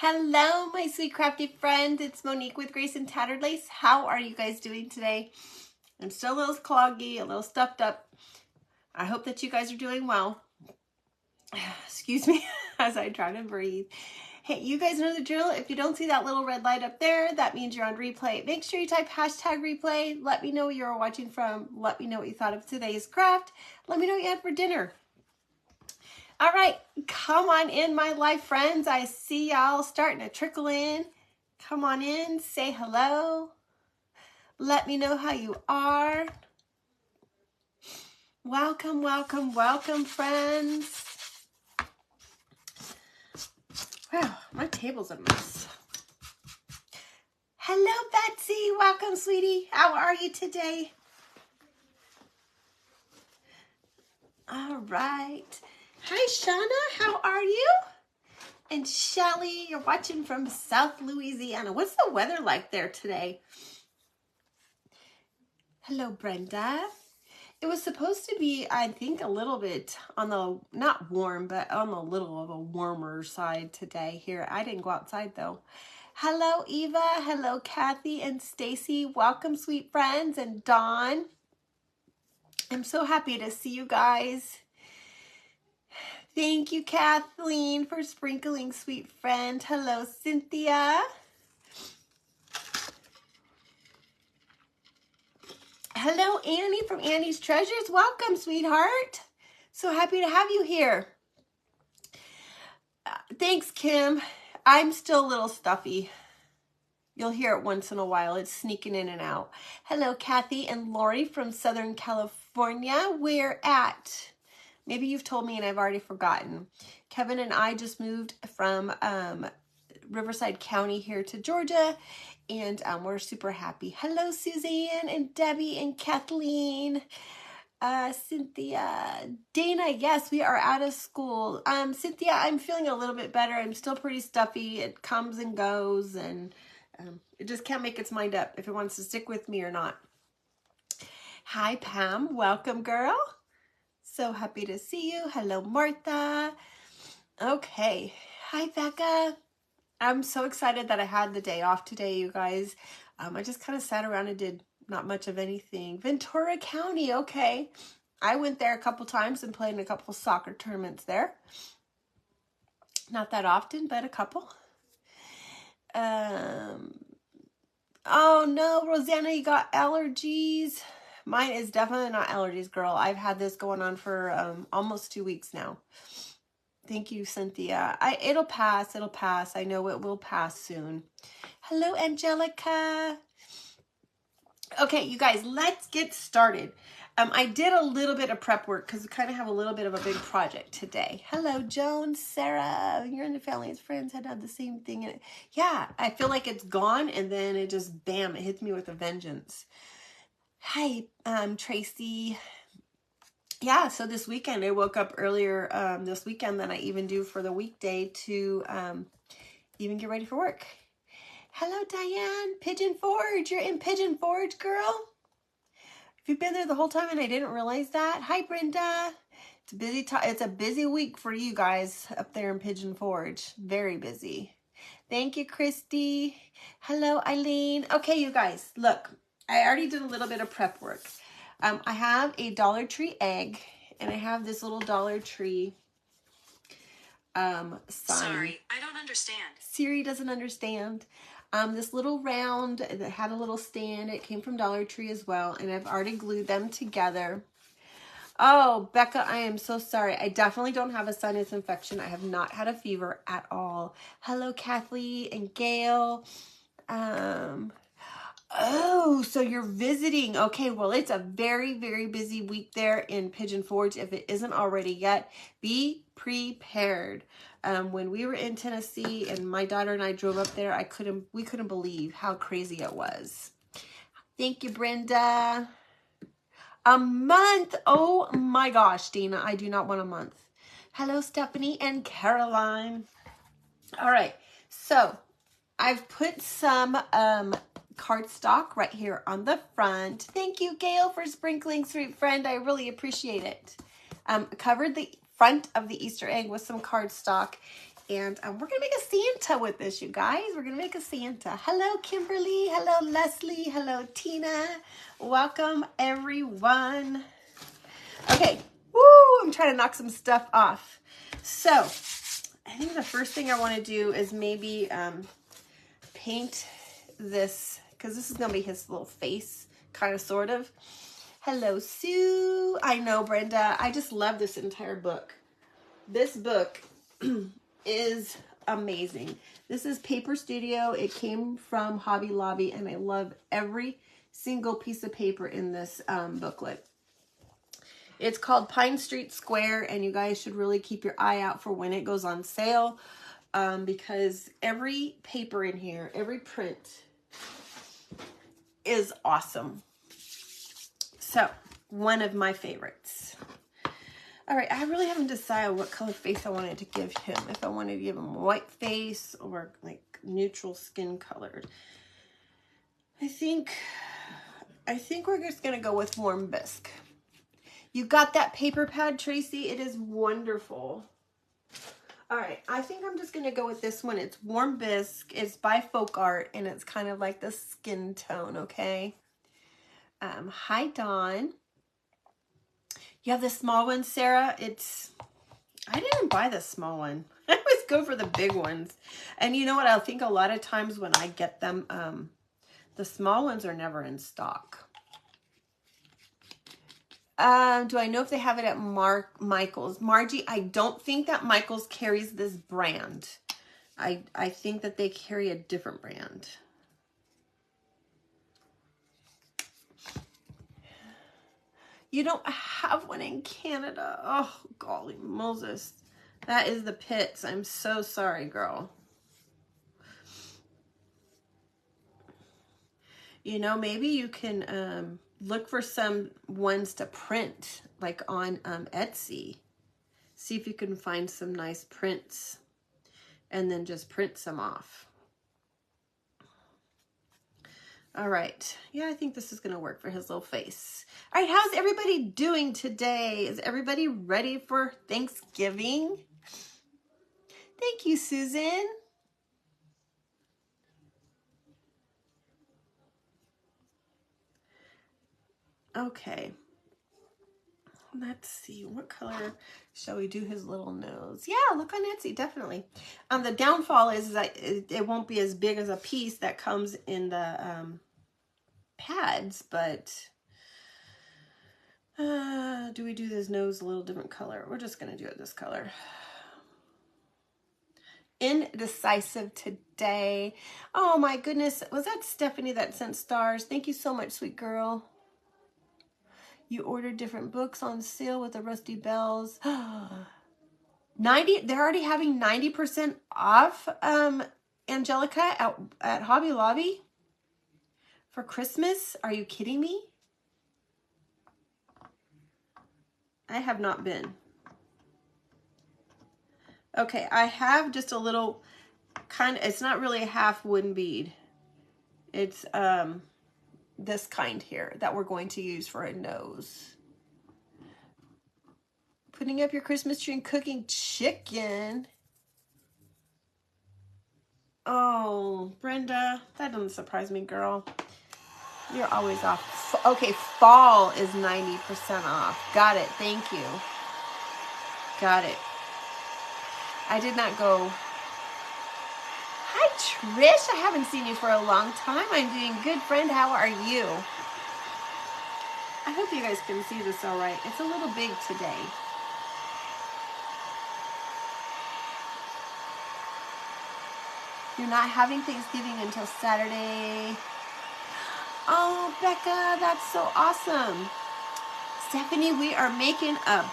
Hello, my sweet crafty friend. It's Monique with Grace and Tattered Lace. How are you guys doing today? I'm still a little cloggy, a little stuffed up. I hope that you guys are doing well. Excuse me as I try to breathe. Hey, you guys know the drill. If you don't see that little red light up there, that means you're on replay. Make sure you type hashtag replay. Let me know where you're watching from. Let me know what you thought of today's craft. Let me know what you had for dinner. All right, come on in, my live friends. I see y'all starting to trickle in. Come on in, say hello. Let me know how you are. Welcome, welcome, welcome, friends. Wow, my table's a mess. Hello, Betsy. Welcome, sweetie. How are you today? All right. Hi, Shauna. How are you? And Shelly, you're watching from South Louisiana. What's the weather like there today? Hello, Brenda. It was supposed to be, I think, a little bit on the, not warm, but on the little of a warmer side today here. I didn't go outside, though. Hello, Eva. Hello, Kathy and Stacy. Welcome, sweet friends, and Dawn. I'm so happy to see you guys. Thank you, Kathleen, for sprinkling, sweet friend. Hello, Cynthia. Hello, Annie from Annie's Treasures. Welcome, sweetheart. So happy to have you here. Thanks, Kim. I'm still a little stuffy. You'll hear it once in a while. It's sneaking in and out. Hello, Kathy and Lori from Southern California. We're at... Maybe you've told me and I've already forgotten. Kevin and I just moved from Riverside County here to Georgia, and we're super happy. Hello, Suzanne and Debbie and Kathleen. Cynthia, Dana, yes, we are out of school. Cynthia, I'm feeling a little bit better. I'm still pretty stuffy. It comes and goes, and it just can't make its mind up if it wants to stick with me or not. Hi, Pam. Welcome, girl. So happy to see you. Hello, Martha. Okay. Hi, Becca. I'm so excited that I had the day off today, you guys. I just kind of sat around and did not much of anything. Ventura County, okay. I went there a couple times and played in a couple soccer tournaments there. Not that often, but a couple. Oh no, Rosanna, you got allergies. Mine is definitely not allergies, girl. I've had this going on for almost 2 weeks now. Thank you, Cynthia. It'll pass. It'll pass. I know it will pass soon. Hello, Angelica. Okay, you guys, let's get started. I did a little bit of prep work because we kind of have a little bit of a big project today. Hello, Joan, Sarah. You're in the family as friends. Had the same thing. Yeah, I feel like it's gone, and then it just, bam, it hits me with a vengeance. Hi, Tracy. Yeah, so this weekend I woke up earlier this weekend than I even do for the weekday to even get ready for work. Hello, Diane. Pigeon Forge. You're in Pigeon Forge, girl. Have you been there the whole time and I didn't realize that? Hi, Brenda. It's a busy it's a busy week for you guys up there in Pigeon Forge. Very busy. Thank you, Christy. Hello, Eileen. Okay, you guys, look. I already did a little bit of prep work. I have a Dollar Tree egg, and I have this little Dollar Tree sign. Sorry, I don't understand. Siri doesn't understand. This little round that had a little stand. It came from Dollar Tree as well, and I've already glued them together. Oh, Becca, I am so sorry. I definitely don't have a sinus infection. I have not had a fever at all. Hello, Kathleen and Gail. Oh, so you're visiting. Okay, well, it's a very, very busy week there in Pigeon Forge. If it isn't already yet, be prepared. When we were in Tennessee and my daughter and I drove up there, we couldn't believe how crazy it was. Thank you, Brenda. A month. Oh my gosh, Dana, I do not want a month. Hello, Stephanie and Caroline. All right, so I've put some cardstock right here on the front. Thank you, Gail, for sprinkling, sweet friend. I really appreciate it. Covered the front of the Easter egg with some cardstock, And we're going to make a Santa with this, you guys. We're going to make a Santa. Hello, Kimberly. Hello, Leslie. Hello, Tina. Welcome, everyone. Okay. Woo! I'm trying to knock some stuff off. So, I think the first thing I want to do is maybe paint this, because this is going to be his little face, kind of, sort of. Hello, Sue. I know, Brenda. I just love this entire book. This book is amazing. This is Paper Studio. It came from Hobby Lobby, and I love every single piece of paper in this booklet. It's called Pine Street Square, and you guys should really keep your eye out for when it goes on sale, because every paper in here, every print is awesome. So, one of my favorites. All right, I really haven't decided what color face I wanted to give him. If I wanted to give him white face or like neutral skin colored. I think we're just gonna go with warm bisque. You got that paper pad, Tracy? It is wonderful. All right, I think I'm just gonna go with this one. It's warm bisque. It's by Folk Art, and it's kind of like the skin tone. Okay. Hi, Dawn. You have the small one, Sarah? I didn't buy the small one. I always go for the big ones. And you know what? I think a lot of times when I get them, the small ones are never in stock. Do I know if they have it at Michael's? Margie, I don't think that Michael's carries this brand. I think that they carry a different brand. You don't have one in Canada. Oh, golly Moses. That is the pits. I'm so sorry, girl. You know, maybe you can look for some ones to print, like on Etsy. See if you can find some nice prints and then just print some off. All right. Yeah, I think this is going to work for his little face. All right, how's everybody doing today? Is everybody ready for Thanksgiving? Thank you, Susan. Okay. Let's see. What color shall we do his little nose? Yeah, look on Etsy, definitely. The downfall is that it won't be as big as a piece that comes in the pads, but do we do this nose a little different color? We're just going to do it this color. Indecisive today. Oh my goodness. Was that Stephanie that sent stars? Thank you so much, sweet girl. You ordered different books on sale with the Rusty Bells. 90, they're already having 90% off, Angelica, at Hobby Lobby for Christmas. Are you kidding me? I have not been. Okay, I have just a little kind of, it's not really a half wooden bead. It's this kind here that we're going to use for a nose. Putting up your Christmas tree and cooking chicken. Oh, Brenda, that doesn't surprise me, girl. You're always off. Okay, fall is 90% off. Got it. Thank you. Got it. I did not go. Hi, Trish. I haven't seen you for a long time. I'm doing good, friend. How are you? I hope you guys can see this all right. It's a little big today. You're not having Thanksgiving until Saturday. Oh, Becca, that's so awesome. Stephanie, we are making a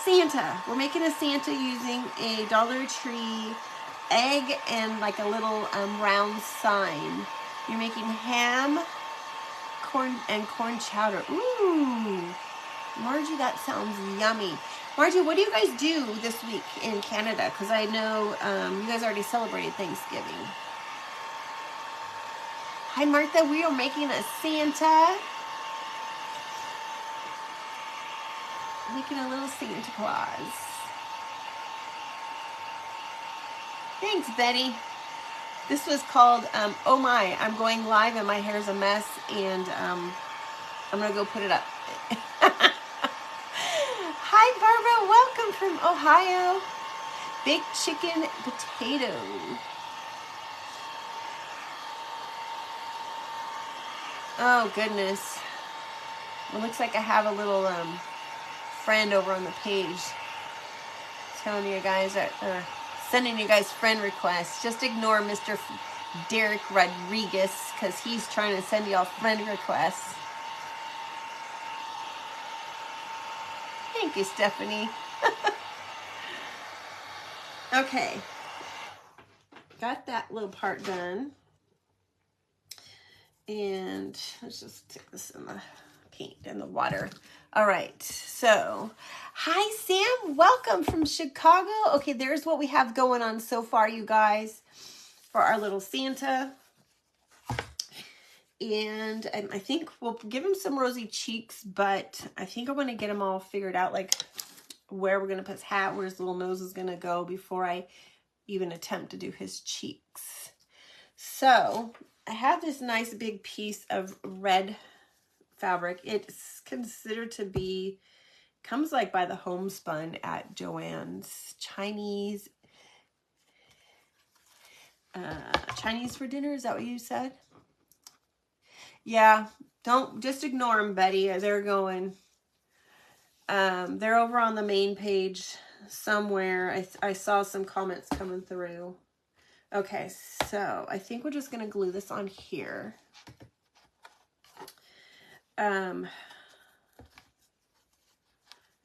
Santa. We're making a Santa using a Dollar Tree egg and like a little round sign. You're making ham, corn, and corn chowder. Ooh, Margie, that sounds yummy. Margie, what do you guys do this week in Canada? Because I know you guys already celebrated Thanksgiving. Hi, Martha. We are making a Santa. Making a little Santa Claus. Thanks, Betty. This was called, Oh My, I'm going live and my hair's a mess, and I'm going to go put it up. Hi, Barbara. Welcome from Ohio. Baked chicken potato. Oh, goodness. It looks like I have a little friend over on the page telling you guys that sending you guys friend requests. Just ignore Mr. Derek Rodriguez because he's trying to send y'all friend requests. Thank you, Stephanie. Okay. Got that little part done. And let's just stick this in the paint and the water. All right, so hi Sam, welcome from Chicago. Okay, there's what we have going on so far, you guys, for our little Santa. And I think we'll give him some rosy cheeks, but I think I want to get him all figured out, like where we're going to put his hat, where his little nose is going to go before I even attempt to do his cheeks. So I have this nice big piece of red fabric. It's considered to be, comes like by the homespun at Joann's. Chinese for dinner, is that what you said? Yeah, don't, just ignore them, Betty, as they're going. They're over on the main page somewhere. I saw some comments coming through. Okay, so I think we're just going to glue this on here. And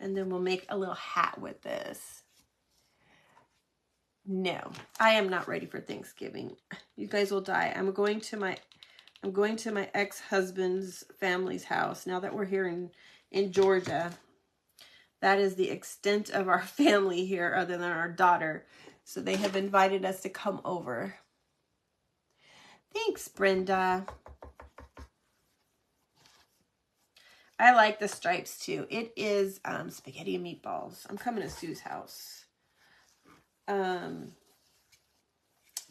then we'll make a little hat with this. No, I am not ready for Thanksgiving. You guys will die. I'm going to my ex-husband's family's house now that we're here in Georgia. That is the extent of our family here other than our daughter. So they have invited us to come over. Thanks, Brenda. I like the stripes too. It is spaghetti and meatballs. I'm coming to Sue's house.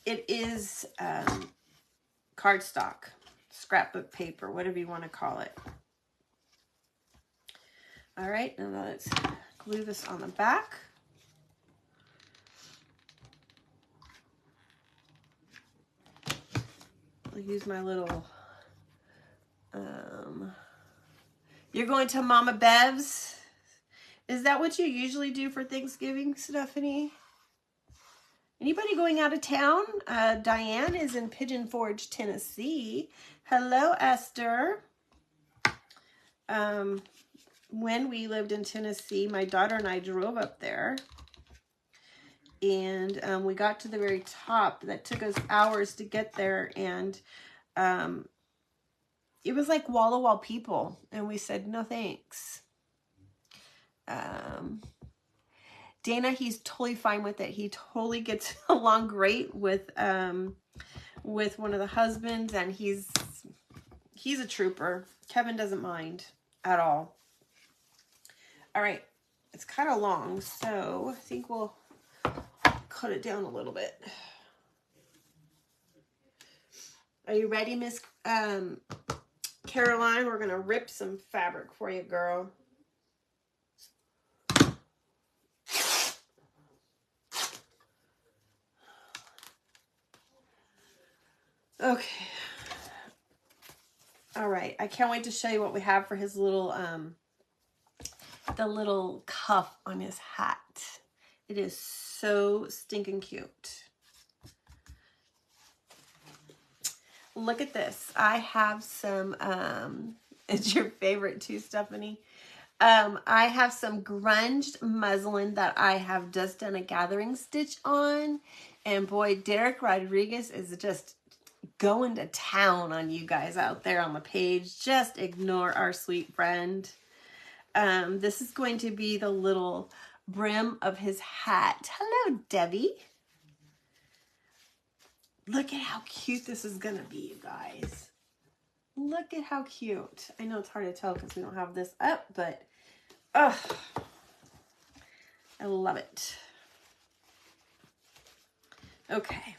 It is cardstock, scrapbook paper, whatever you want to call it. All right, now let's glue this on the back. I'll use my little, you're going to Mama Bev's? Is that what you usually do for Thanksgiving, Stephanie? Anybody going out of town? Diane is in Pigeon Forge, Tennessee. Hello, Esther. When we lived in Tennessee, my daughter and I drove up there. And we got to the very top. That took us hours to get there. And it was like wall-to-wall people. And we said, no thanks. Dana, he's totally fine with it. He totally gets along great with one of the husbands. And he's a trooper. Kevin doesn't mind at all. All right. It's kind of long. So I think we'll cut it down a little bit. Are you ready, Miss Caroline? We're going to rip some fabric for you, girl. Okay. All right. I can't wait to show you what we have for his little, the little cuff on his hat. It is so stinking cute. Look at this. I have some, it's your favorite too, Stephanie. I have some grunged muslin that I have just done a gathering stitch on. And boy, Derek Rodriguez is just going to town on you guys out there on the page. Just ignore our sweet friend. This is going to be the little brim of his hat. Hello, Debbie. Look at how cute this is going to be, you guys. Look at how cute. I know it's hard to tell because we don't have this up, but oh, I love it. Okay.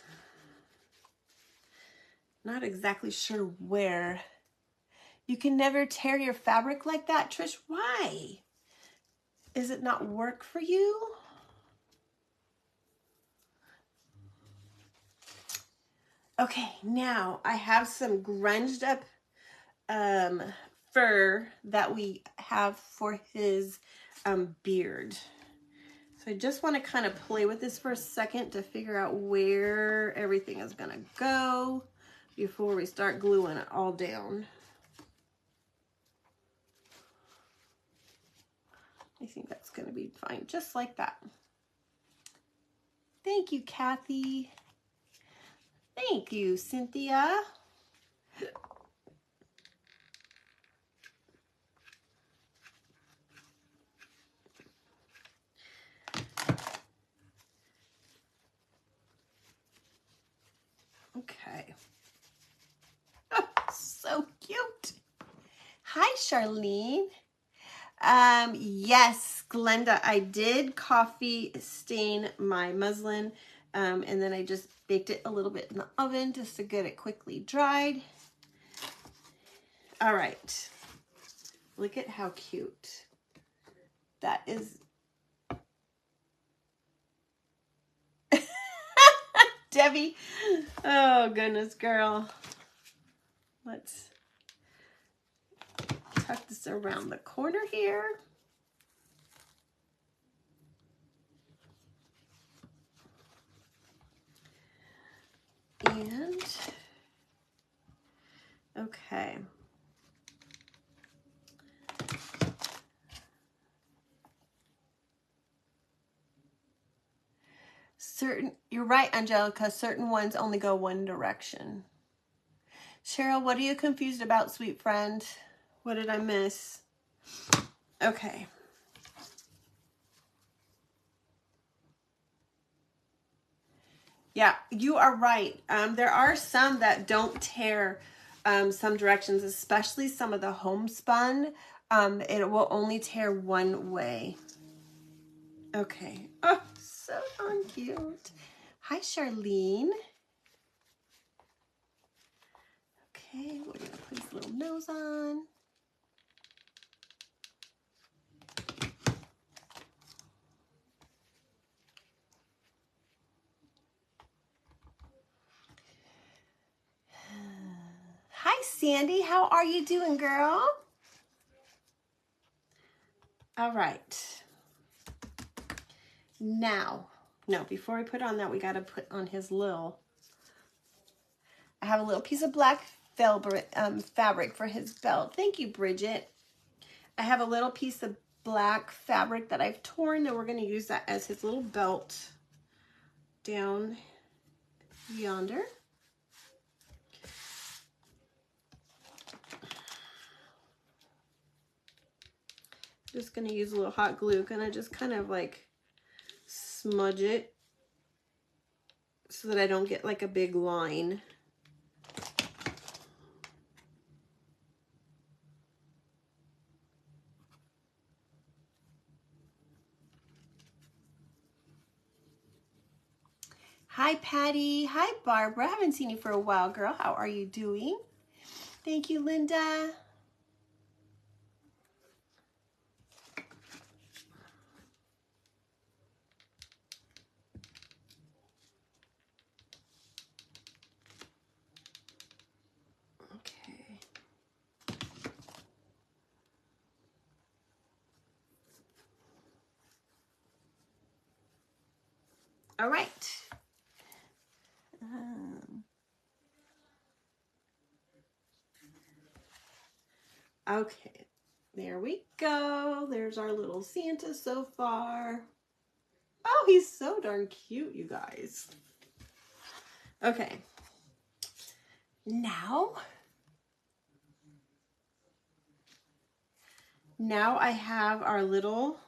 Not exactly sure where. You can never tear your fabric like that, Trish. Why? Is it not work for you? Okay, now I have some grunged up fur that we have for his beard. So I just want to kind of play with this for a second to figure out where everything is going to go before we start gluing it all down. I think that's going to be fine, just like that. Thank you, Kathy. Thank you, Cynthia. Okay. Oh, so cute. Hi, Charlene. Yes, Glenda, I did coffee stain my muslin, and then I just baked it a little bit in the oven just to get it quickly dried. All right. Look at how cute. That is... Debbie. Oh, goodness, girl. Let's tuck this around the corner here. And, okay. You're right, Angelica, certain ones only go one direction. Cheryl, what are you confused about, sweet friend? What did I miss? Okay. Yeah, you are right. There are some that don't tear some directions, especially some of the homespun. It will only tear one way. Okay. Oh, so darn cute. Hi, Charlene. Okay, we're going to put his little nose on. Hi, Sandy. How are you doing, girl? All right. Now, no, before we put on that, we got to put on his little... I have a little piece of black velvet fabric for his belt. Thank you, Bridget. I have a little piece of black fabric that I've torn, and we're going to use that as his little belt down yonder. Just going to use a little hot glue. Going to just kind of like smudge it so that I don't get like a big line. Hi, Patty. Hi, Barbara. Haven't seen you for a while, girl. How are you doing? Thank you, Linda. Okay. All right. Okay, there we go. There's our little Santa so far. Oh, he's so darn cute, you guys. Okay, now I have our little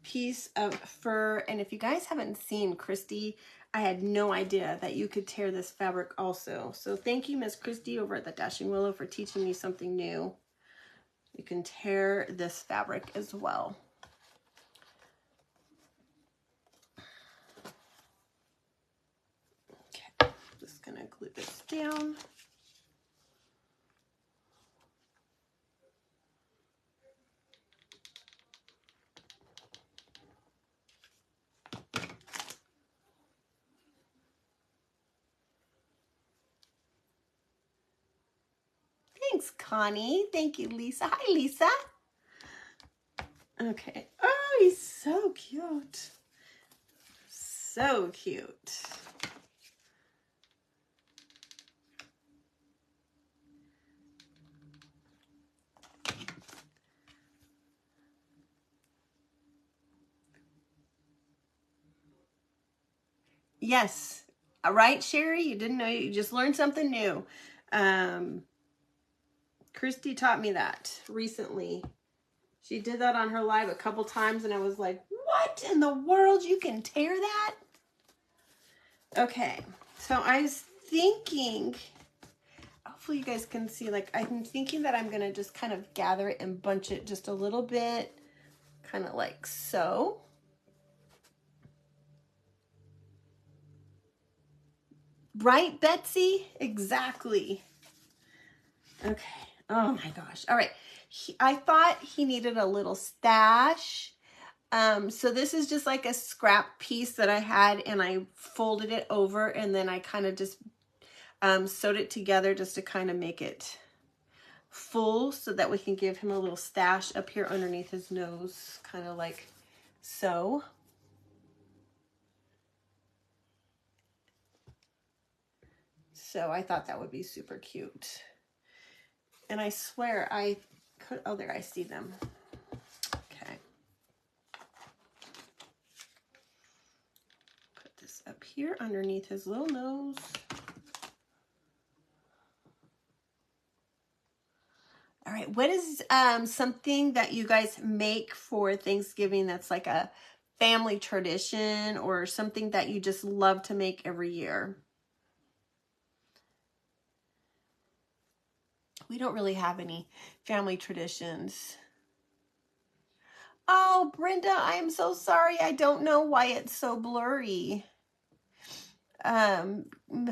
piece of fur, and if you guys haven't seen Christy, I had no idea that you could tear this fabric also. So thank you, Miss Christy over at the Dashing Willow, for teaching me something new. You can tear this fabric as well. gonna glue this down. Thanks, Connie. Thank you, Lisa. Hi, Lisa. Okay. Oh, he's so cute. So cute. Yes. All right, Sherry, you didn't know, you just learned something new. Christy taught me that recently. She did that on her live a couple times and I was like, what in the world? You can tear that? Okay, so I was thinking, hopefully you guys can see, like, I'm thinking that I'm gonna just kind of gather it and bunch it just a little bit, kind of like so. Right, Betsy? Exactly. Okay. Oh my gosh. All right. I thought he needed a little stash. So this is just like a scrap piece that I had and I folded it over and then I kind of just sewed it together just to kind of make it full so that we can give him a little stash up here underneath his nose, kind of like so. So I thought that would be super cute. And I swear I could, oh, there, I see them. Okay. Put this up here underneath his little nose. All right, what is something that you guys make for Thanksgiving that's like a family tradition or something that you just love to make every year? We don't really have any family traditions. Oh, Brenda, I am so sorry. I don't know why it's so blurry.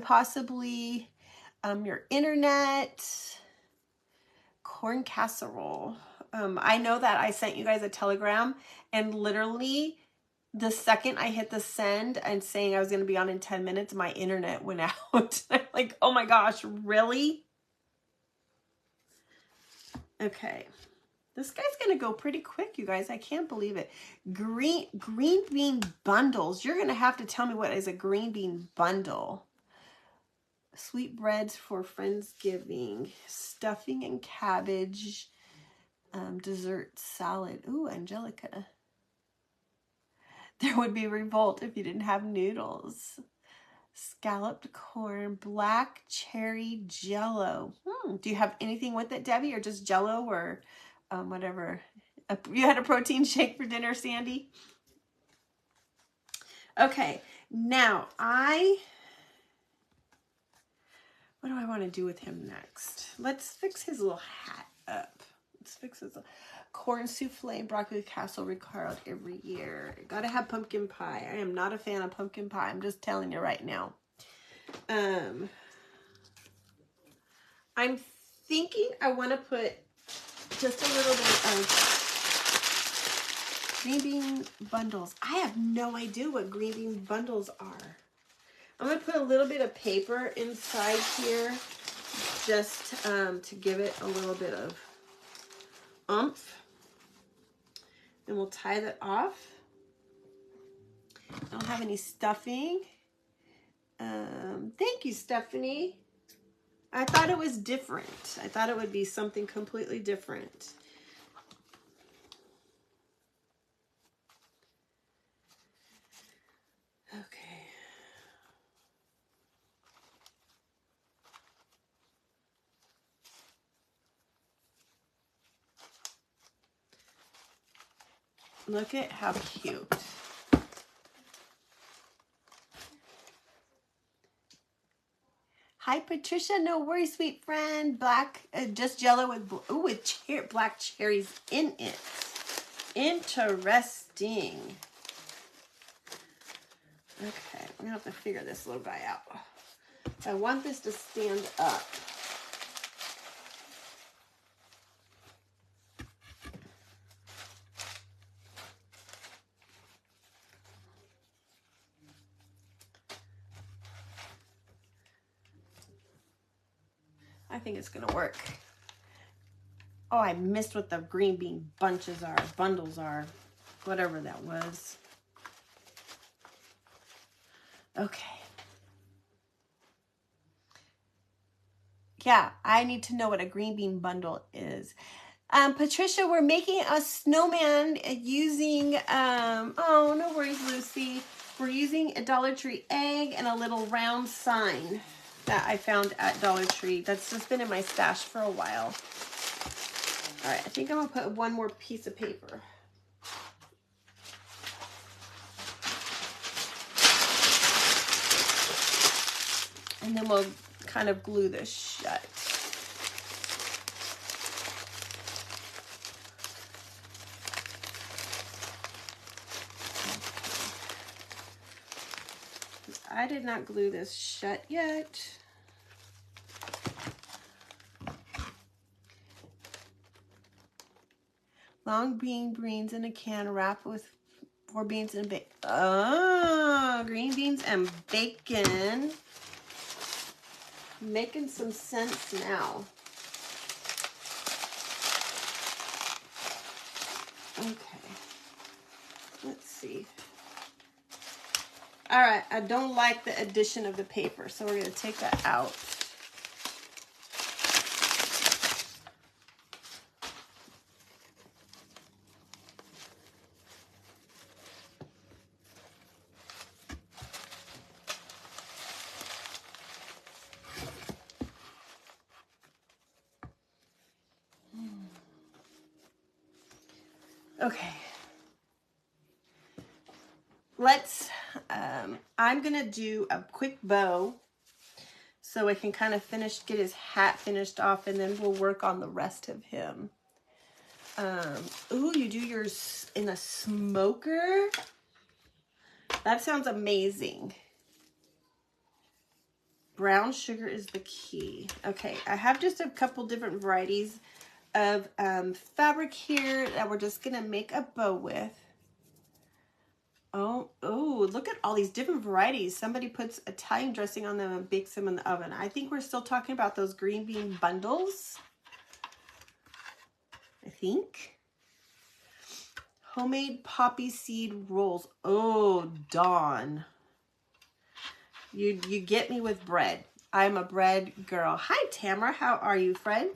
Possibly your internet. Corn casserole. I know that I sent you guys a telegram and literally the second I hit the send and saying I was going to be on in 10 minutes, my internet went out. I'm like, oh my gosh, really? Okay. This guy's going to go pretty quick, you guys. I can't believe it. Green bean bundles. You're going to have to tell me what is a green bean bundle. Sweetbreads for Friendsgiving. Stuffing and cabbage. Dessert salad. Ooh, Angelica. There would be revolt if you didn't have noodles. Scalloped corn, black cherry jello. Do you have anything with it, Debbie, or just jello or whatever? You had a protein shake for dinner, Sandy? Okay, now what do I want to do with him next? Let's fix his little hat up. Let's fix his corn souffle, broccoli casserole required every year. Gotta have pumpkin pie. I am not a fan of pumpkin pie. I'm just telling you right now. I'm thinking I want to put just a little bit of green bean bundles. I have no idea what green bean bundles are. I'm going to put a little bit of paper inside here just to give it a little bit of oomph. And we'll tie that off. I don't have any stuffing. Thank you, Stephanie. I thought it was different. I thought it would be something completely different. Okay. Look at how cute. Hi, Patricia. No worries, sweet friend. Black, just jello with black cherries in it. Interesting. Okay, I'm gonna have to figure this little guy out. I want this to stand up. I think it's gonna work. Oh, I missed what the green bean bundles are, whatever that was. Okay. Yeah, I need to know what a green bean bundle is. Patricia, we're making a snowman using, oh, no worries, Lucy. We're using a Dollar Tree egg and a little round sign that I found at Dollar Tree. That's just been in my stash for a while. All right, I think I'm gonna put one more piece of paper. And then we'll kind of glue this shut. I did not glue this shut yet. Long beans in a can, wrap with 4 beans and bacon. Oh, green beans and bacon. Making some sense now. Okay. Let's see. All right, I don't like the addition of the paper, so we're going to take that out. Okay. Let's, I'm going to do a quick bow so I can kind of get his hat finished off, and then we'll work on the rest of him. Ooh, you do yours in a smoker? That sounds amazing. Brown sugar is the key. Okay, I have just a couple different varieties of fabric here that we're just gonna make a bow with. Oh, look at all these different varieties. Somebody puts Italian dressing on them and bakes them in the oven. I think we're still talking about those green bean bundles. I think. Homemade poppy seed rolls. Oh, Dawn. You get me with bread. I'm a bread girl. Hi, Tamara. How are you, friend?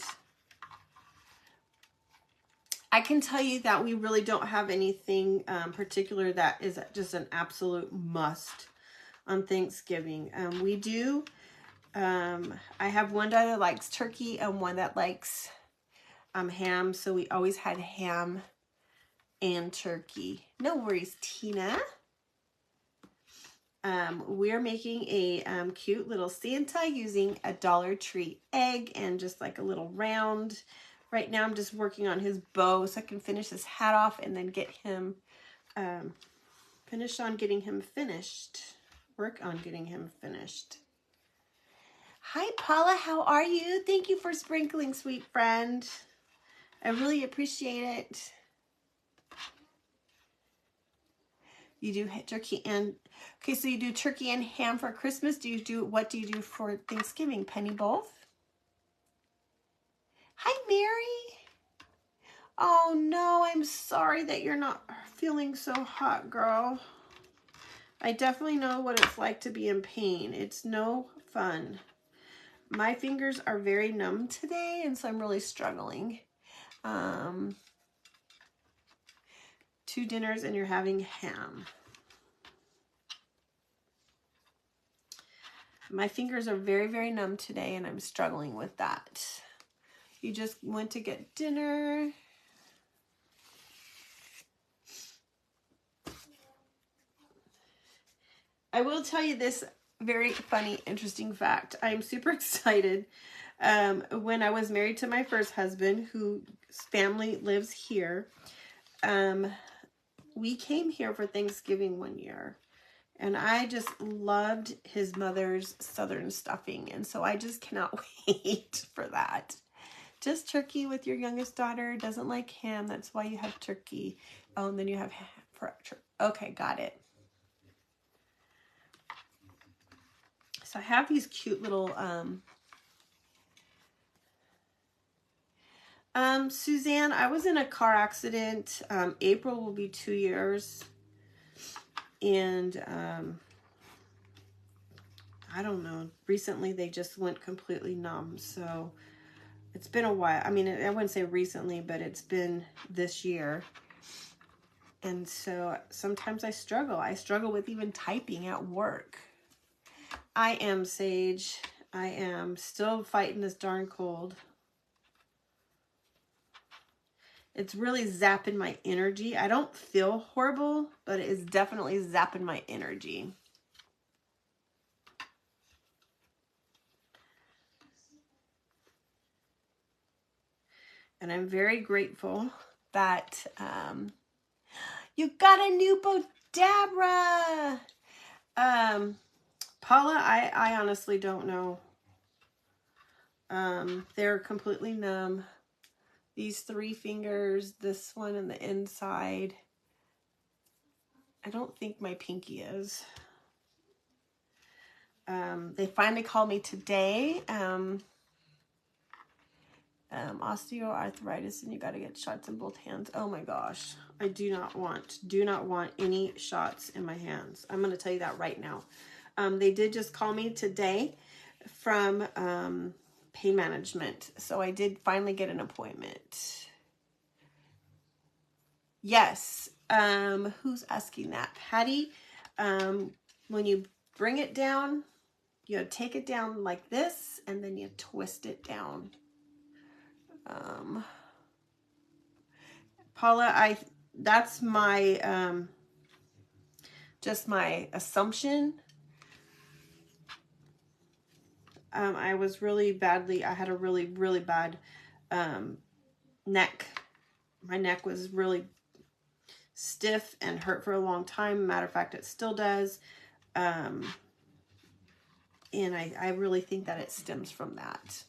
I can tell you that we really don't have anything particular that is just an absolute must on Thanksgiving. We do. I have one that likes turkey and one that likes ham. So we always had ham and turkey. No worries, Tina. We're making a cute little Santa using a Dollar Tree egg and just like a little round. Right now I'm just working on his bow so I can finish his hat off and then get him, work on getting him finished. Hi, Paula, how are you? Thank you for sprinkling, sweet friend. I really appreciate it. You do turkey and, okay, so you do turkey and ham for Christmas. What do you do for Thanksgiving? Penny both? Hi, Mary. Oh no, I'm sorry that you're not feeling so hot, girl. I definitely know what it's like to be in pain. It's no fun. My fingers are very numb today, and so I'm really struggling. 2 dinners and you're having ham. My fingers are very, very numb today, and I'm struggling with that. You just went to get dinner. I will tell you this very funny, interesting fact. I'm super excited. When I was married to my first husband, whose family lives here, we came here for Thanksgiving one year. And I just loved his mother's Southern stuffing. And so I just cannot wait for that. Just turkey with your youngest daughter. Doesn't like ham. That's why you have turkey. Oh, and then you have ham for okay, got it. So I have these cute little Suzanne, I was in a car accident. April will be 2 years. And I don't know. Recently they just went completely numb. So it's been a while. I mean, I wouldn't say recently, but it's been this year. And so sometimes I struggle. I struggle with even typing at work. I am Sage. I am still fighting this darn cold. It's really zapping my energy. I don't feel horrible, but it is definitely zapping my energy. And I'm very grateful that you got a new Bodabra. Paula, I honestly don't know. They're completely numb. These 3 fingers, this one and the inside. I don't think my pinky is. They finally called me today. Osteoarthritis, and you got to get shots in both hands. Oh my gosh. I do not want any shots in my hands. I'm going to tell you that right now. They did just call me today from pain management. So I did finally get an appointment. Yes. Who's asking that? Patty, when you bring it down, you take it down like this, and then you twist it down. Paula, that's my, just my assumption. I was really badly, I had a really, really bad, neck. My neck was really stiff and hurt for a long time. Matter of fact, it still does. And I really think that it stems from that.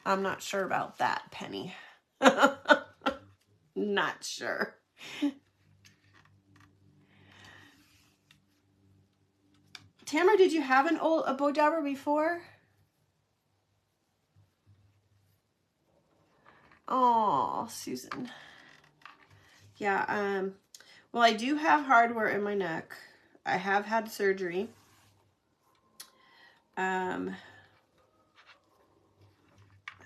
I'm not sure about that, Penny. Not sure. Tamara, did you have a Bodabra before? Oh, Susan. Yeah, well, I do have hardware in my neck. I have had surgery.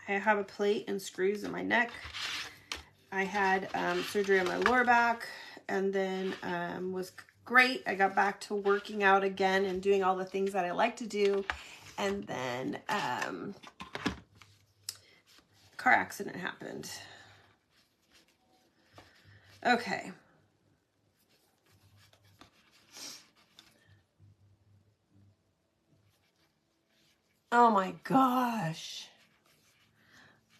I have a plate and screws in my neck. I had surgery on my lower back, and then was great. I got back to working out again and doing all the things that I like to do. And then car accident happened. Okay. Oh my gosh.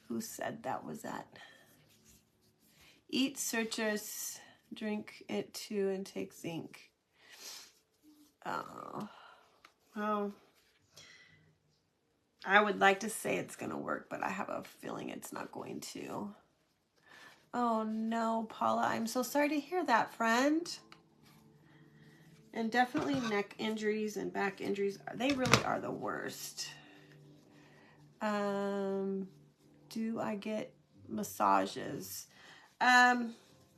Who said that was that? Eat citrus, drink it too, and take zinc. Oh. Well, I would like to say it's going to work, but I have a feeling it's not going to. Oh no, Paula, I'm so sorry to hear that, friend. And definitely neck injuries and back injuries, they really are the worst. Do I get massages?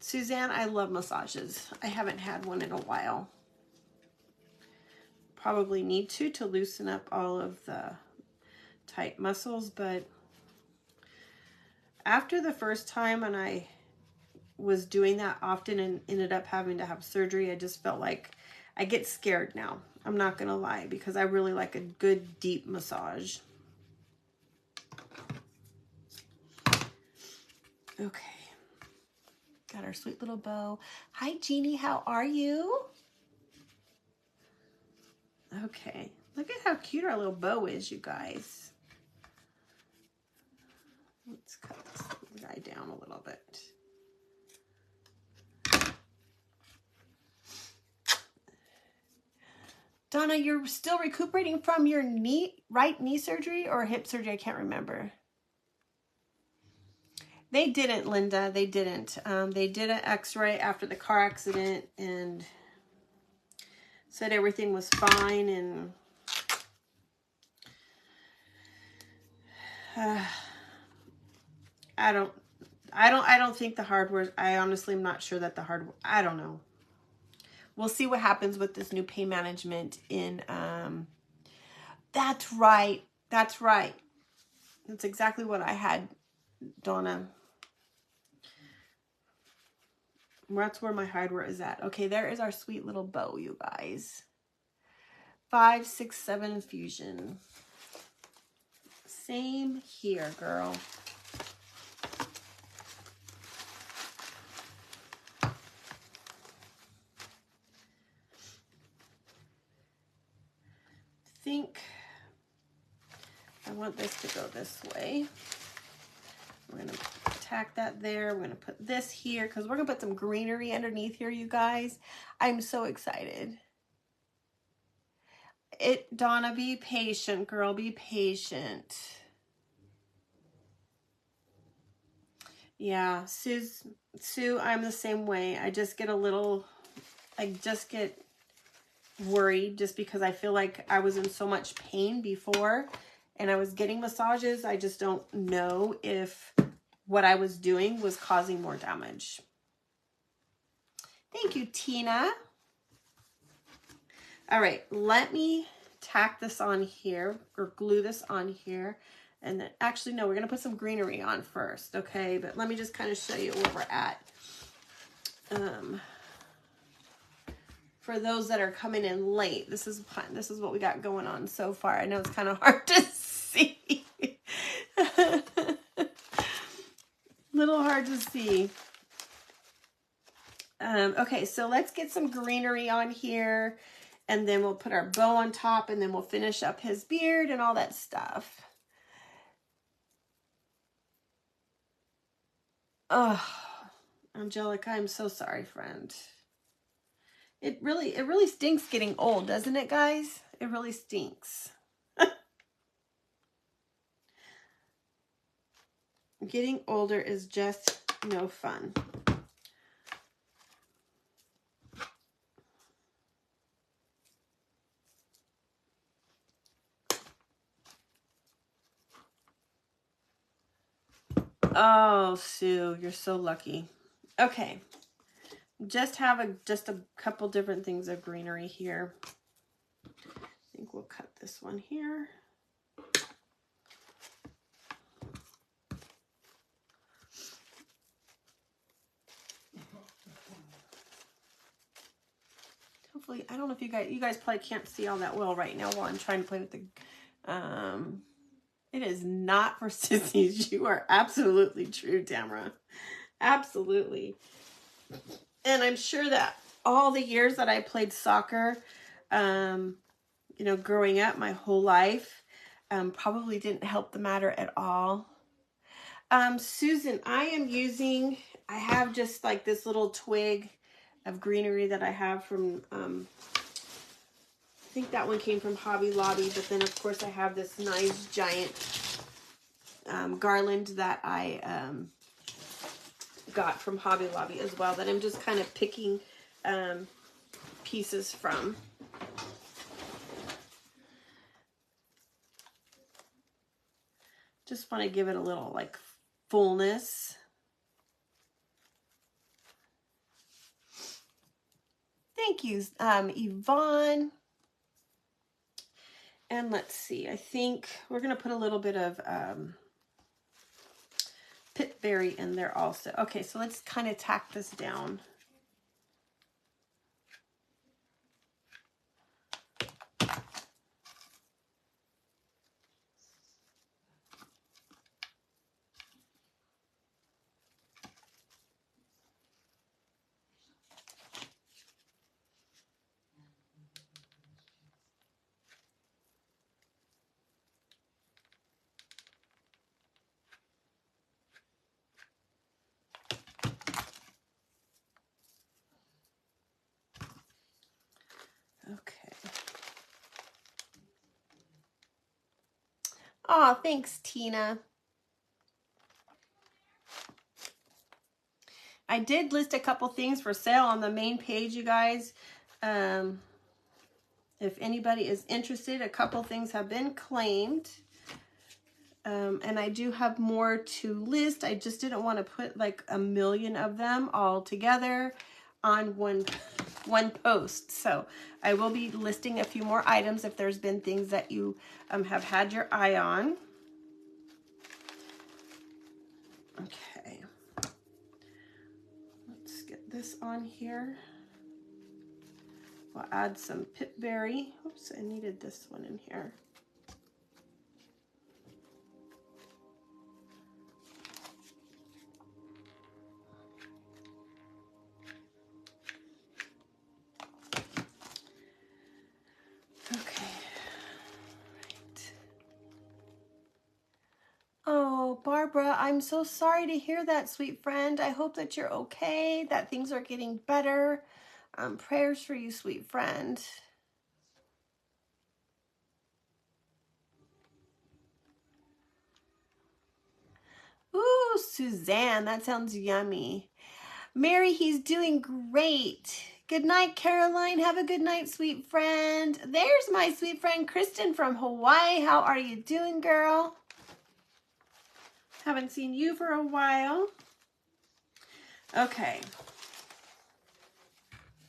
Suzanne, I love massages. I haven't had one in a while. Probably need to loosen up all of the tight muscles, but after the first time when I was doing that often and ended up having to have surgery, I just felt like I get scared now. I'm not gonna lie, because I really like a good deep massage. Okay. Got our sweet little bow. Hi, Jeannie. How are you? Okay. Look at how cute our little bow is, you guys. Let's cut this guy down a little bit. Donna, you're still recuperating from your right knee surgery or hip surgery? I can't remember. They didn't, Linda. They didn't. They did an x-ray after the car accident and said everything was fine. And I don't think the hardware, I honestly am not sure that the hardware, I don't know. We'll see what happens with this new pain management in, that's right. That's right. That's exactly what I had, Donna. That's where my hardware is at. Okay, there is our sweet little bow, you guys. 5, 6, 7 infusion. Same here, girl. Think I want this to go this way. We're going to tack that there. We're going to put this here because we're going to put some greenery underneath here, you guys. I'm so excited. Donna, be patient, girl. Be patient. Yeah, Sue, I'm the same way. I just get worried just because I feel like I was in so much pain before and I was getting massages. I just don't know if what I was doing was causing more damage. Thank you, Tina. All right, let me tack this on here or glue this on here. And then actually, no, we're going to put some greenery on first. Okay, but let me just kind of show you where we're at. For those that are coming in late, this is what we got going on so far. I know it's kind of hard to see. Little hard to see. Okay, so let's get some greenery on here, and then we'll put our bow on top, and then we'll finish up his beard and all that stuff. Oh, Angelica, I'm so sorry, friend. It really stinks getting old, doesn't it, guys? It really stinks. Getting older is just no fun. Oh, Sue, you're so lucky. Okay. Just have a couple different things of greenery here. I think we'll cut this one here. Hopefully, I don't know if you guys probably can't see all that well right now while I'm trying to play with the it is not for sissies. You are absolutely true, Tamara. Absolutely. And I'm sure that all the years that I played soccer, you know, growing up my whole life, probably didn't help the matter at all. Susan, I have just like this little twig of greenery that I have from, I think that one came from Hobby Lobby, but then of course I have this nice giant garland that I got from Hobby Lobby as well, that I'm just kind of picking pieces from. Just want to give it a little like fullness. Thank you, Yvonne. And let's see, I think we're going to put a little bit of pitberry in there also. Okay, so let's kind of tack this down. Oh, thanks, Tina. I did list a couple things for sale on the main page, you guys. If anybody is interested, a couple things have been claimed. And I do have more to list. I just didn't want to put like a million of them all together on one post. So I will be listing a few more items if there's been things that you have had your eye on. Okay. Let's get this on here. We'll add some pitberry. Oops, I needed this one in here. Okay. Right. Oh, Barbara, I'm so sorry to hear that, sweet friend. I hope that you're okay, that things are getting better. Prayers for you, sweet friend. Ooh, Suzanne, that sounds yummy. Mary, he's doing great. Good night, Caroline. Have a good night, sweet friend. There's my sweet friend, Kristen from Hawaii. How are you doing, girl? Haven't seen you for a while. Okay.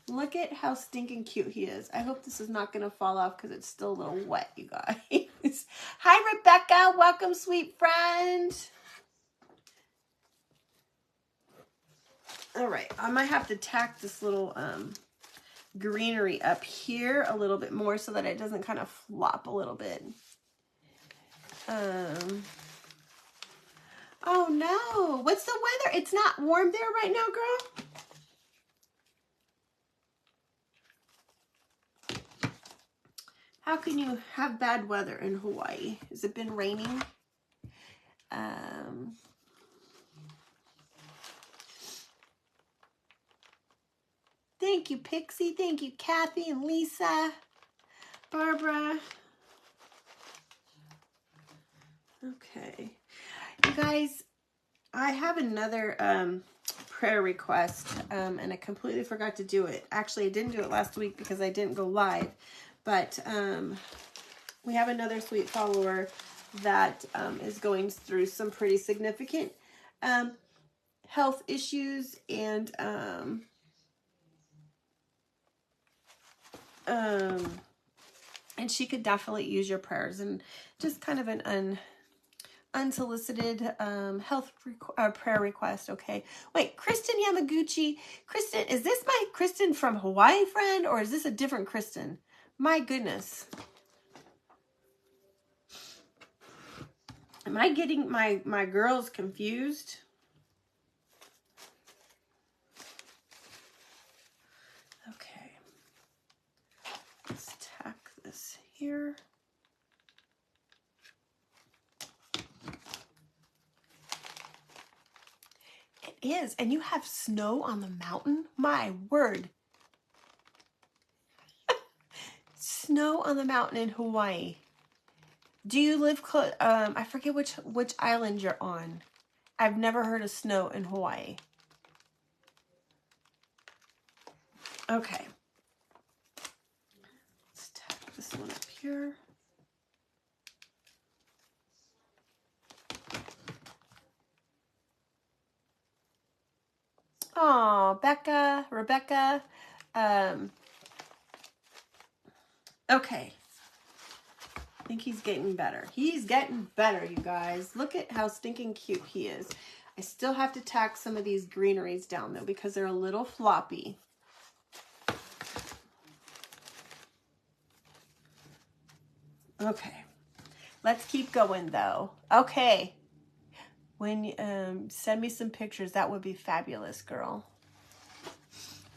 Look at how stinking cute he is. I hope this is not going to fall off because it's still a little wet, you guys. Hi, Rebecca. Welcome, sweet friend. All right. I might have to tack this little greenery up here a little bit more so that it doesn't kind of flop a little bit. Oh, no. What's the weather? It's not warm there right now, girl? How can you have bad weather in Hawaii? Has it been raining? Thank you, Pixie. Thank you, Kathy and Lisa. Barbara. Okay. You guys, I have another prayer request, and I completely forgot to do it. Actually, I didn't do it last week because I didn't go live. But we have another sweet follower that is going through some pretty significant health issues, and she could definitely use your prayers, and just kind of an unsolicited health prayer request. Okay, wait, Kristen Yamaguchi. Kristen, is this my Kristen from Hawaii friend, or is this a different Kristen? My goodness. Am I getting my girls confused? Okay. Let's tack this here. It is. And you have snow on the mountain? My word. Snow on the mountain in Hawaii. Do you live close? I forget which island you're on. I've never heard of snow in Hawaii. Okay. Let's tack this one up here. Oh, Rebecca. Okay. I think he's getting better. He's getting better, you guys. Look at how stinking cute he is. I still have to tack some of these greeneries down, though, because they're a little floppy. Okay. Let's keep going, though. Okay. When you send me some pictures, that would be fabulous, girl.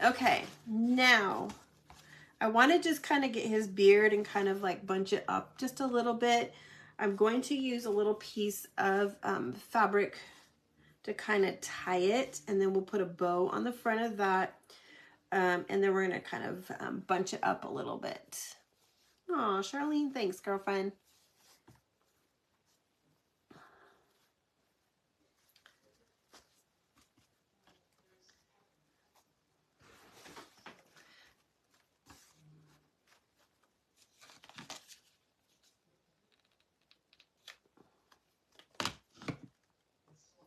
Okay. Now, I want to just kind of get his beard and kind of like bunch it up just a little bit. I'm going to use a little piece of fabric to kind of tie it, and then we'll put a bow on the front of that, and then we're going to kind of bunch it up a little bit. Oh, Charlene, thanks, girlfriend.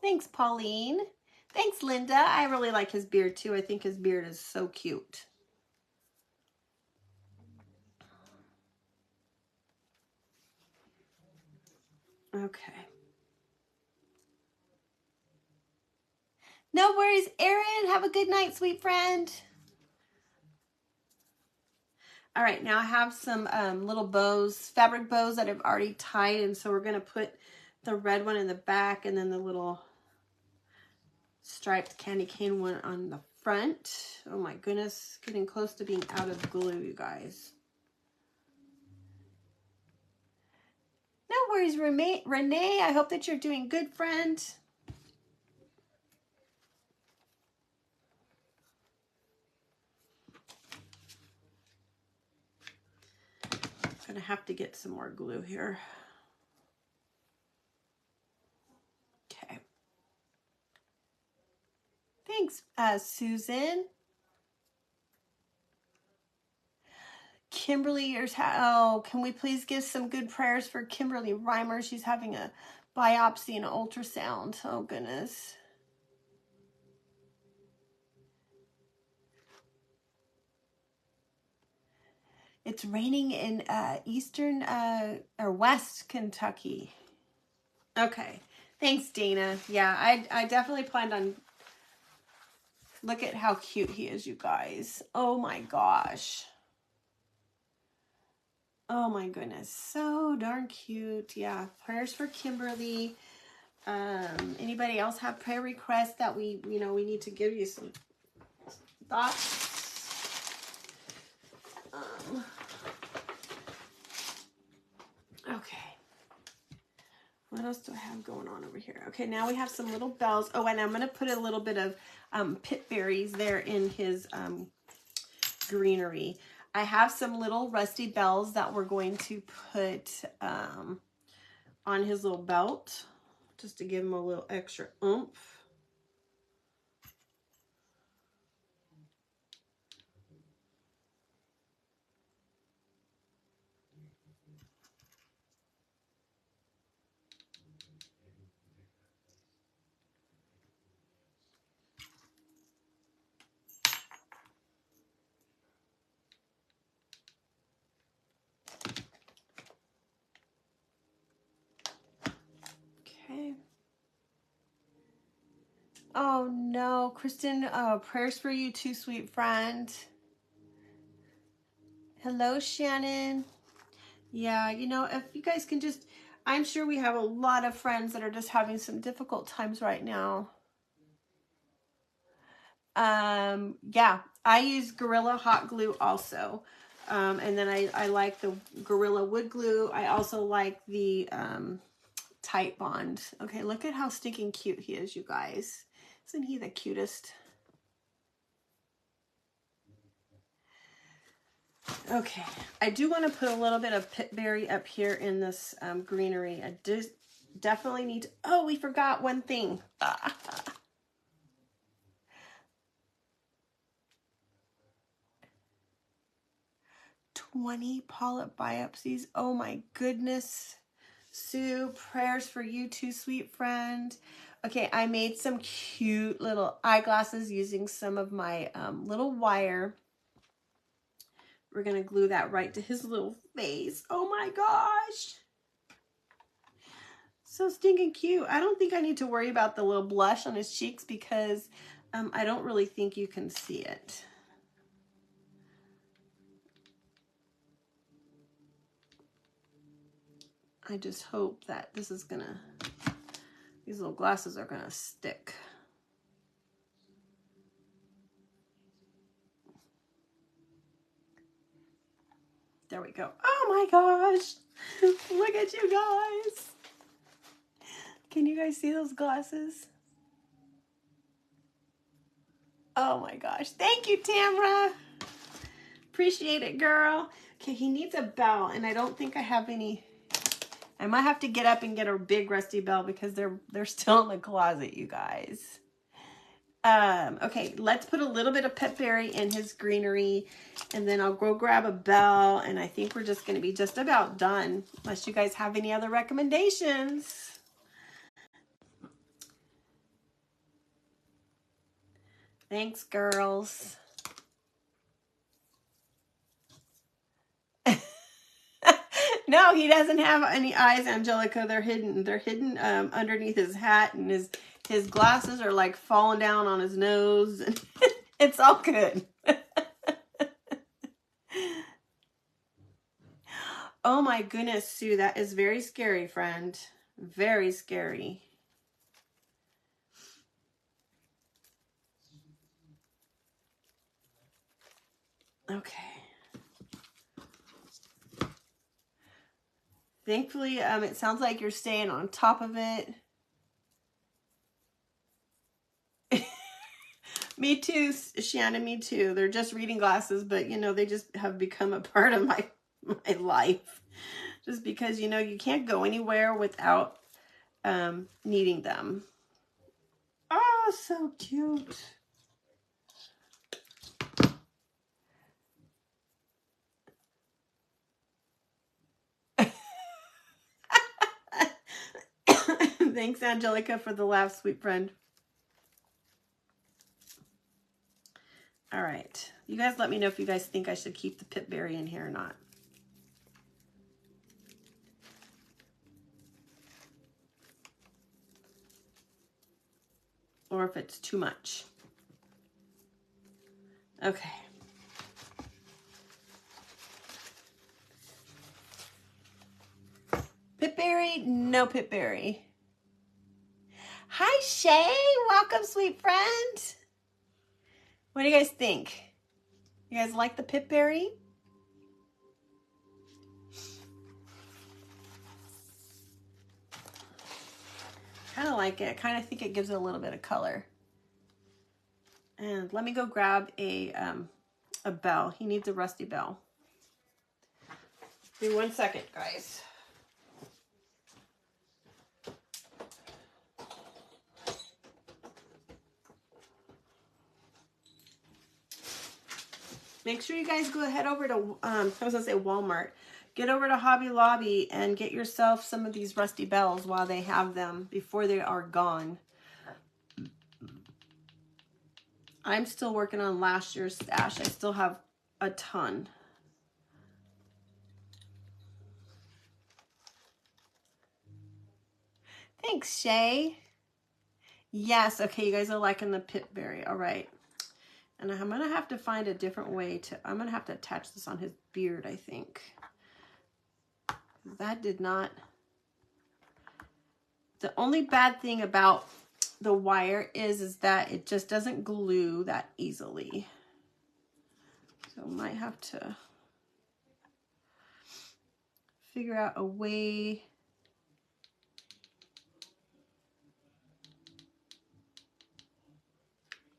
Thanks, Pauline. Thanks, Linda. I really like his beard too. I think his beard is so cute. Okay. No worries, Erin. Have a good night, sweet friend. All right, now I have some little bows, fabric bows that I've already tied, and so we're going to put the red one in the back and then the little striped candy cane one on the front. Oh my goodness, getting close to being out of glue, you guys. No worries, Renee. I hope that you're doing good, friend. Gonna have to get some more glue here. Okay. Thanks, Susan. Kimberly, oh, can we please give some good prayers for Kimberly Reimer? She's having a biopsy and an ultrasound. Oh, goodness. It's raining in eastern or west Kentucky. Okay. Thanks, Dana. Yeah, I definitely planned on... Look at how cute he is, you guys. Oh, my gosh. Oh, my goodness. So darn cute. Yeah, prayers for Kimberly. Anybody else have prayer requests that we need to give you some thoughts? Okay. What else do I have going on over here? Okay, now we have some little bells. Oh, and I'm going to put a little bit of pit berries there in his greenery. I have some little rusty bells that we're going to put on his little belt just to give him a little extra oomph. Okay. Oh no, Kristen, prayers for you too, sweet friend. Hello, Shannon. Yeah, if you guys can just, I'm sure we have a lot of friends that are just having some difficult times right now. Yeah, I use Gorilla Hot Glue also. And then I like the Gorilla Wood Glue. I also like the Tight Bond. Okay, look at how stinking cute he is, you guys. Isn't he the cutest? Okay, I do want to put a little bit of pitberry up here in this greenery. I definitely need to, oh, we forgot one thing. 20 polyp biopsies. Oh my goodness. Sue, prayers for you too, sweet friend. Okay, I made some cute little eyeglasses using some of my little wire. We're going to glue that right to his little face. Oh my gosh. So stinking cute. I don't think I need to worry about the little blush on his cheeks because I don't really think you can see it. I just hope that this is gonna, these little glasses are gonna stick. There we go. Oh my gosh. Look at you guys. Can you guys see those glasses? Oh my gosh. Thank you, Tamra. Appreciate it, girl. Okay, he needs a bell, and I don't think I have any. I might have to get up and get a big rusty bell because they're still in the closet, you guys. Okay, let's put a little bit of pitberry in his greenery, and then I'll go grab a bell, and I think we're just going to be just about done, unless you guys have any other recommendations. Thanks, girls. No, he doesn't have any eyes, Angelica. They're hidden. They're hidden underneath his hat, and his glasses are like falling down on his nose. It's all good. Oh my goodness, Sue, that is very scary, friend. Very scary. Okay. Thankfully, it sounds like you're staying on top of it. Me too, Shannon, me too. They're just reading glasses, but you know, they just have become a part of my life. Just because, you know, you can't go anywhere without needing them. Oh, so cute. Thanks, Angelica, for the laugh, sweet friend. All right. You guys let me know if you guys think I should keep the pitberry in here or not. Or if it's too much. Okay. Pitberry? No pitberry. Hi, Shay. Welcome, sweet friend. What do you guys think? You guys like the pitberry? Kind of like it. I kind of think it gives it a little bit of color. And let me go grab a bell. He needs a rusty bell. Give me 1 second, guys. Make sure you guys go head over to, I was going to say Walmart. Get over to Hobby Lobby and get yourself some of these rusty bells while they have them before they are gone. I'm still working on last year's stash. I still have a ton. Thanks, Shay. Yes, okay, you guys are liking the pitberry. All right. And I'm going to have to find a different way to, I'm going to have to attach this on his beard, I think. That did not. The only bad thing about the wire is that it just doesn't glue that easily. So I might have to figure out a way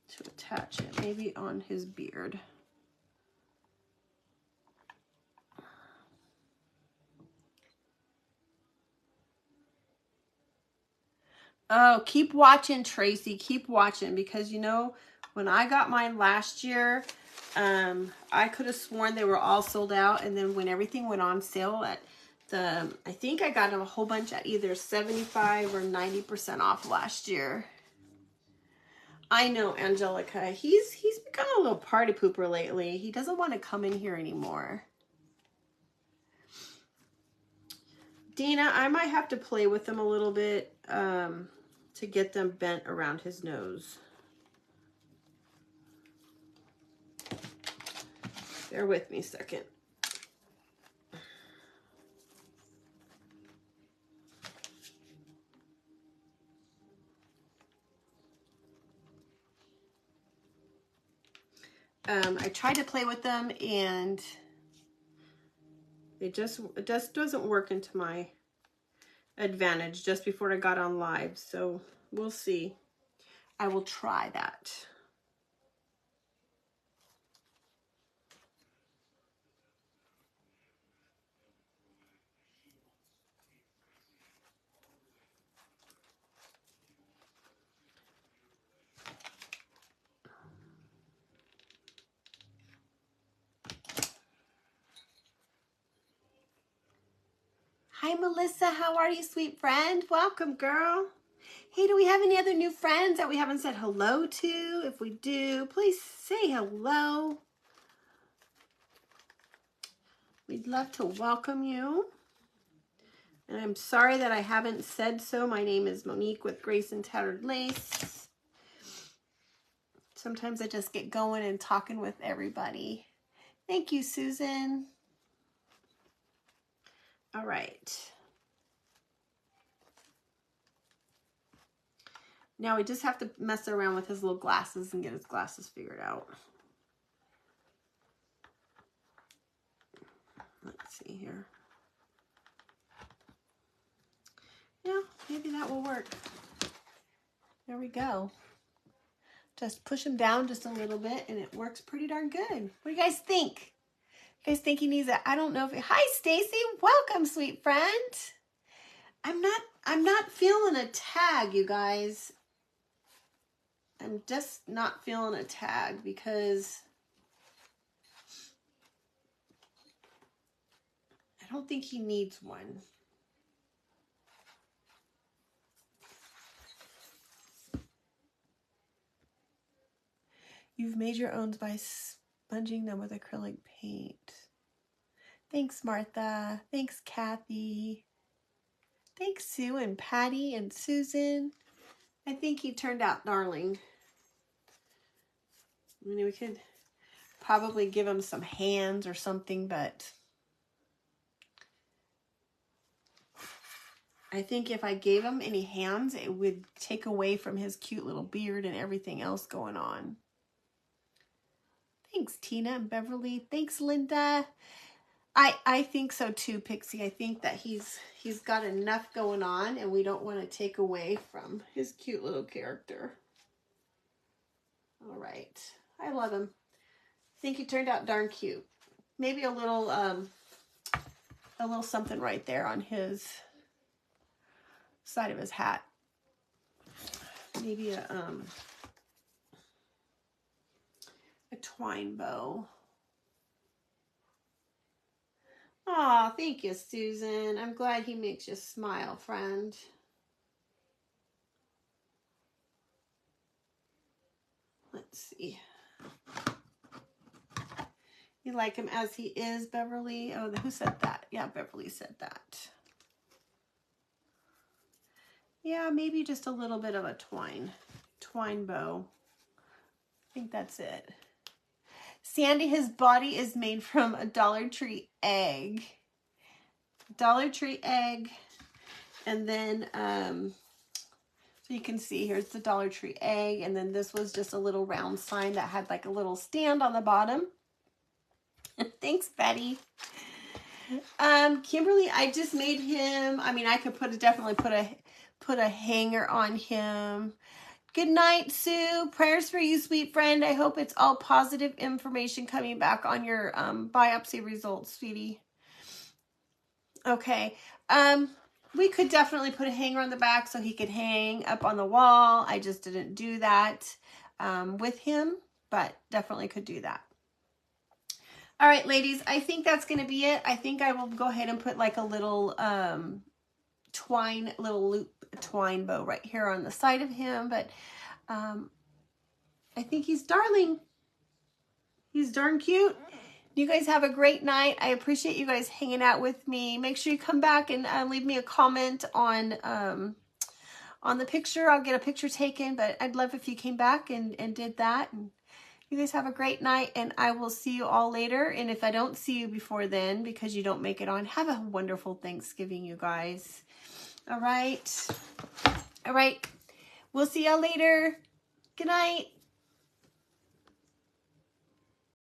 to attach it, maybe on his beard. Oh, keep watching, Tracy. Keep watching, because you know, when I got mine last year, I could have sworn they were all sold out, and then when everything went on sale at the, I think I got them a whole bunch at either 75 or 90% off last year. I know, Angelica. He's become a little party pooper lately. He doesn't want to come in here anymore. Dina, I might have to play with them a little bit to get them bent around his nose. Bear with me a second. I tried to play with them and it just doesn't work into my advantage just before I got on live. So we'll see. I will try that. Hi, Melissa. How are you, sweet friend? Welcome, girl. Hey, do we have any other new friends that we haven't said hello to? If we do, please say hello. We'd love to welcome you. And I'm sorry that I haven't said so. My name is Monique with Grace and Tattered Lace. Sometimes I just get going and talking with everybody. Thank you, Susan. All right. Now we just have to mess around with his little glasses and get his glasses figured out. Let's see here. Yeah, maybe that will work. There we go. Just push him down just a little bit and it works pretty darn good. What do you guys think? You guys think he needs a, I don't know if he, hi Stacy, welcome sweet friend. I'm not feeling a tag, you guys. I'm just not feeling a tag because I don't think he needs one. You've made your own by sponging them with acrylic paint. Thanks, Martha. Thanks, Kathy. Thanks, Sue and Patty and Susan. I think he turned out darling. I mean, we could probably give him some hands or something, but I think if I gave him any hands, it would take away from his cute little beard and everything else going on. Thanks, Tina and Beverly. Thanks, Linda. I think so too, Pixie. I think that he's got enough going on and we don't want to take away from his cute little character. All right. I love him. I think he turned out darn cute. Maybe a little something right there on his side of his hat. Maybe a twine bow. Aw, thank you, Susan. I'm glad he makes you smile, friend. Let's see. You like him as he is, Beverly? Oh, who said that? Yeah, Beverly said that. Yeah, maybe just a little bit of a twine bow. I think that's it. Sandy, his body is made from a Dollar Tree egg. Dollar Tree egg. And then, so you can see here's the Dollar Tree egg. And then this was just a little round sign that had like a little stand on the bottom. Thanks, Betty. Kimberly, I just made him, I mean, I could definitely put a hanger on him. Good night, Sue. Prayers for you, sweet friend. I hope it's all positive information coming back on your biopsy results, sweetie. Okay. We could definitely put a hanger on the back so he could hang up on the wall. I just didn't do that with him, but definitely could do that. All right, ladies, I think that's going to be it. I think I will go ahead and put like a little loop twine bow right here on the side of him, but I think he's darling. He's darn cute. You guys have a great night. I appreciate you guys hanging out with me. Make sure you come back and leave me a comment on the picture. I'll get a picture taken, but I'd love if you came back and did that. And you guys have a great night, and I will see you all later. And if I don't see you before then because you don't make it on, have a wonderful Thanksgiving, you guys. All right. All right. We'll see y'all later. Good night.